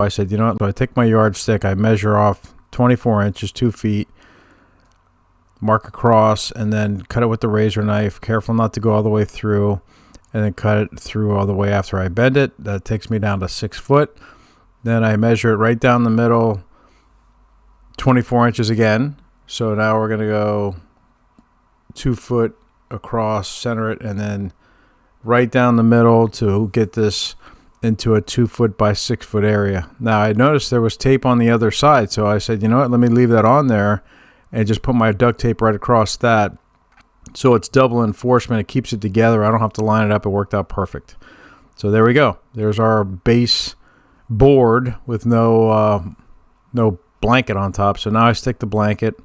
I said, you know what, so I take my yardstick, I measure off 24 inches, 2 feet, mark across, and then cut it with the razor knife, careful not to go all the way through, and then cut it through all the way after I bend it. That takes me down to 6 foot. Then I measure it right down the middle, 24 inches again. So now we're going to go 2 foot across, center it, and then right down the middle to get this into a 2 foot by 6 foot area. Now I noticed there was tape on the other side, so I said, you know what, let me leave that on there and just put my duct tape right across that, so it's double enforcement. It keeps it together. I don't have to line it up. It worked out perfect. So there we go. There's our base board with no blanket on top. So now I stick the blanket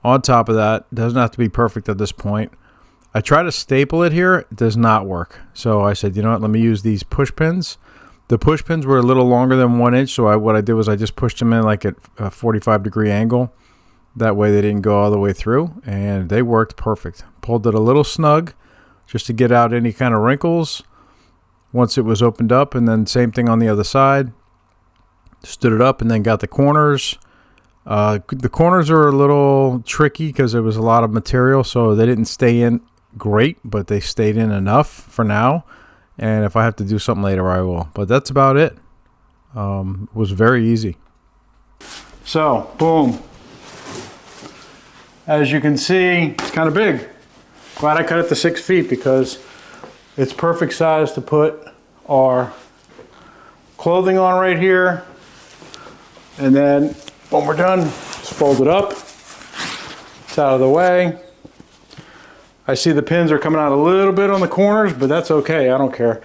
on top of that. It doesn't have to be perfect at this point. I try to staple it here. It does not work. So I said, you know what, let me use these push pins. The push pins were a little longer than 1 inch. So what I did was I just pushed them in like at a 45-degree angle. That way they didn't go all the way through, and they worked perfect. Pulled it a little snug just to get out any kind of wrinkles once it was opened up, and then same thing on the other side. Stood it up and then got the corners. The corners are a little tricky because there was a lot of material, so they didn't stay in great, but they stayed in enough for now. And if I have to do something later, I will. But that's about it. It was very easy. So, boom. As you can see, it's kind of big. Glad I cut it to 6 feet because it's perfect size to put our clothing on right here. And then when we're done, just fold it up. It's out of the way. I see the pins are coming out a little bit on the corners, but that's okay. I don't care.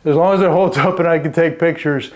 As long as it holds up and I can take pictures,